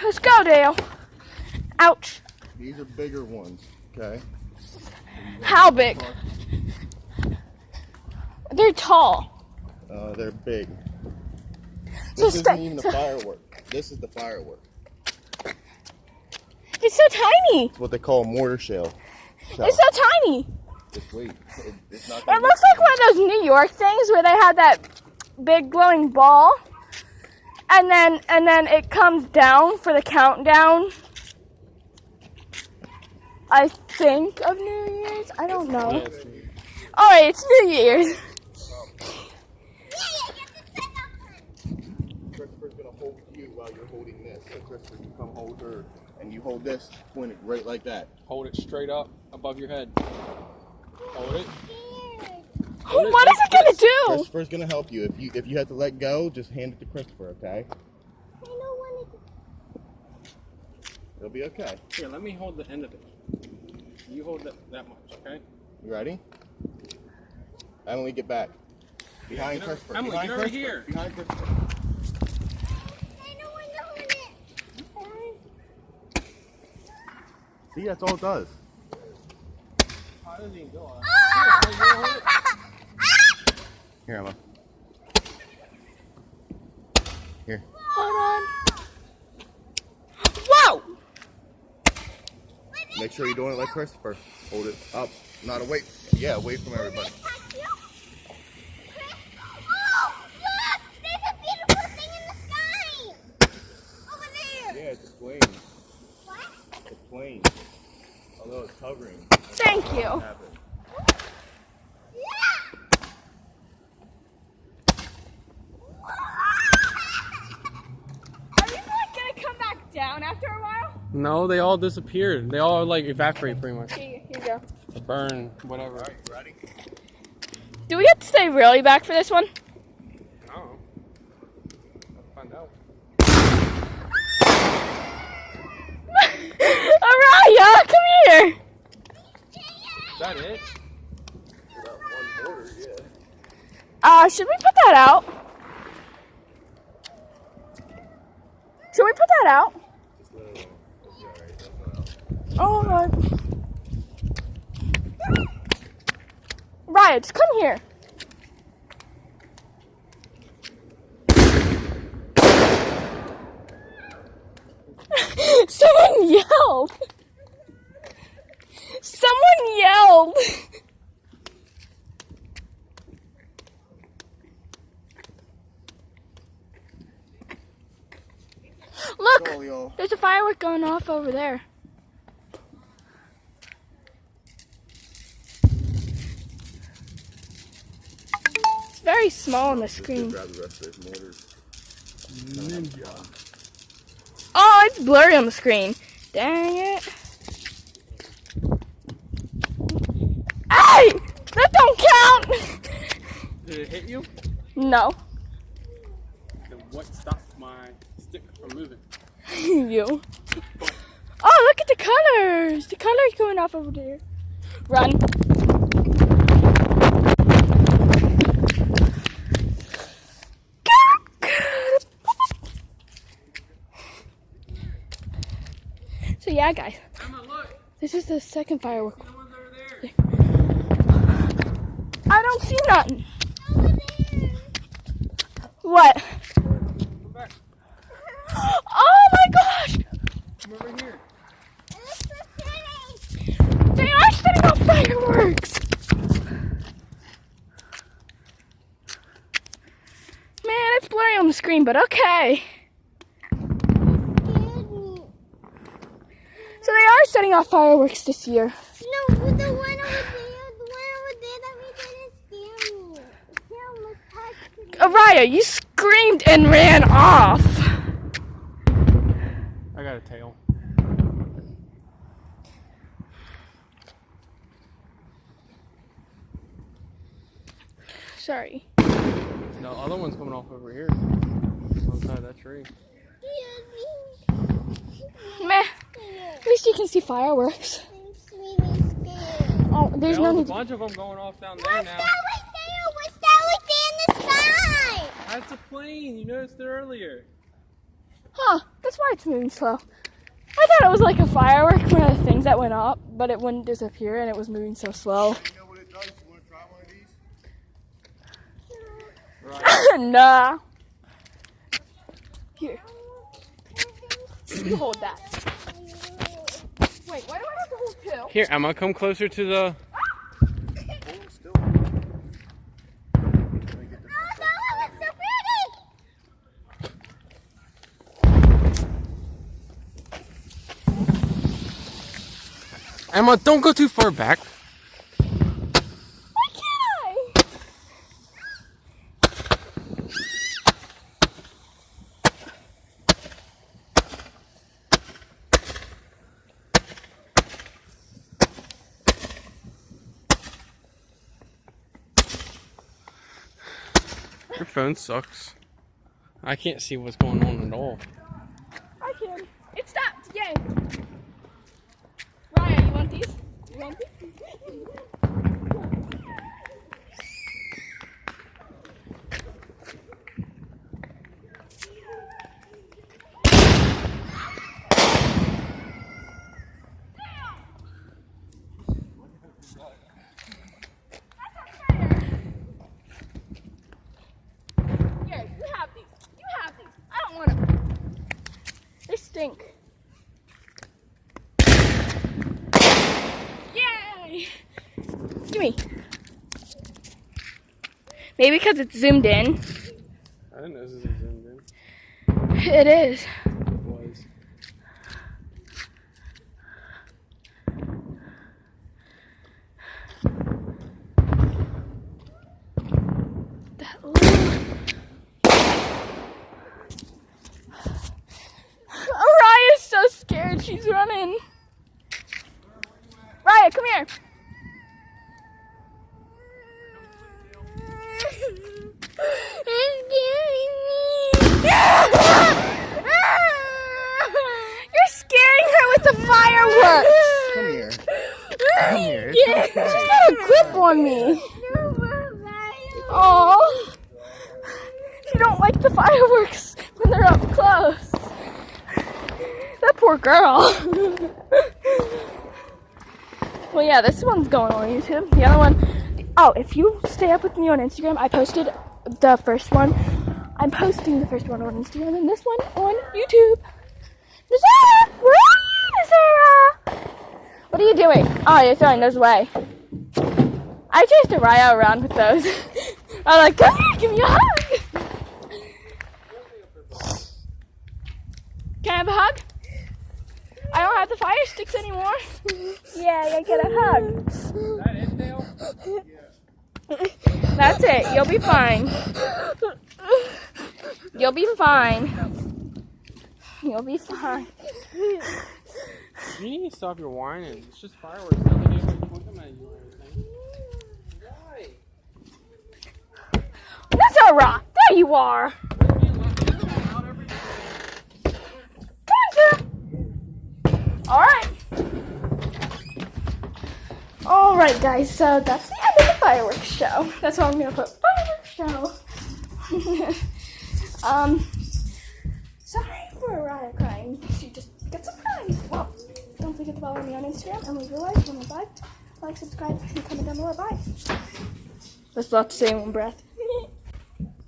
Let's go, Dale. Ouch. These are bigger ones, okay? How big? They're tall. They're big. So This isn't even the firework. This is the firework. It's so tiny. It's what they call a mortar shell. It's so tiny. Just wait. It's not It looks like one of those New York things where they have that big glowing ball, and then it comes down for the countdown. I think of New Year's. I don't know. All right, it's New Year's. Christopher's gonna hold you while you're holding this. So Christopher, you come hold her, and you hold this, point it right like that. Hold it straight up above your head. Hold it. What is it gonna do? Christopher's gonna help you. If you have to let go, just hand it to Christopher, okay? I don't want it. It'll be okay. Here, let me hold the end of it. You hold that much, okay? You ready? Emily, get back. Behind Christopher. Emily, Behind get over Christopher. here. Behind Christopher. I don't want to hold it. See, that's all it does. Oh, it doesn't even go on. Here, Emma. Here. Hold on. Whoa! Make sure you're doing it like Christopher. Hold it up, not away. Yeah, away from everybody. Yeah, it's a plane. What? It's a plane. Although it's hovering. Thank you. Are you like gonna come back down after a while? No, they all disappeared. They all like evaporate pretty much. Here you go. Burn, whatever. Alright, you ready? Do we have to stay really back for this one? Oh. Let's find out. Araya, come here. Is that it? That one border, yeah. Should we put that out? Should we put that out? Just let it alone. It'll be alright. That's not out. Oh, Lord. Raya, just come here. Someone yelled. Someone yelled. Look, Go, y'all. there's a firework going off over there. It's very small on the screen. Grab the rest of those mortars. Oh, it's blurry on the screen. Dang it. Hey! That don't count! Did it hit you? No. Then what stopped my stick from moving? You. Oh, look at the colors! The colors going off over there. Run. So yeah, guys. Emma, look. This is the second firework. The ones over there. I don't see nothing. What? Come back. Oh my gosh! Come over here. They are setting off fireworks! Man, it's blurry on the screen, but okay. So they are setting off fireworks this year. No, the one over there that we didn't scare me. It almost touched me. Araya, you screamed and ran off. I got a tail. Sorry. No, other one's coming off over here. Outside that tree. Meh. At least you can see fireworks. I'm really scared. Oh, there's There's no a need. bunch of them going off down there What's now. that right there? What's that right there in the sky? That's a plane. You noticed it earlier. Huh, that's why it's moving slow. I thought it was like a firework, one of the things that went up, but it wouldn't disappear and it was moving so slow. You know what it does? You want to try one of these? Nah. Here. You hold that. Wait, why do I have to hold two? Here, Emma, come closer to the. Hold still. Let me get this Oh, that one was so pretty. Emma, don't go too far back. Why can't I? Your phone sucks. I can't see what's going on at all. I can. It stopped. Yay. Ryan, you want these? You want these? Here, you have these. You have these. I don't want them. They stink. Yay! Gimme. Maybe because it's zoomed in. I didn't know this was zoomed in. It is. It was. That little... Raya's so scared. She's running. Raya, come here. You're scaring her with the fireworks. Come here. Come here. Yeah, she's got a grip on me. Oh, she don't like the fireworks when they're up close. That poor girl. Well, yeah, this one's going on YouTube. The other one, oh, if you stay up with me on Instagram, I posted the first one. I'm posting the first one on Instagram and this one on YouTube. Nazara, where are you, Nazara? What are you doing? Oh, you're throwing those away. I chased a Raya around with those. I'm like, come here, give me a hug. Can I have a hug? I don't have the fire sticks anymore. Yeah, I get a hug. Is that it, Dale? That's it. You'll be fine. You'll be fine. You'll be fine. You need to stop your whining. It's just fireworks. Nothing anybody point them at you or anything. Why? That's a rock. There you are. Come on, Sarah. All right, guys. So that's the end of the fireworks show. That's why I'm gonna put fireworks show. Sorry for Raya crying. She just got some crying. Well, don't forget to follow me on Instagram and leave your like, comment, like, subscribe, and comment down below. Bye. That's a lot to say in one breath.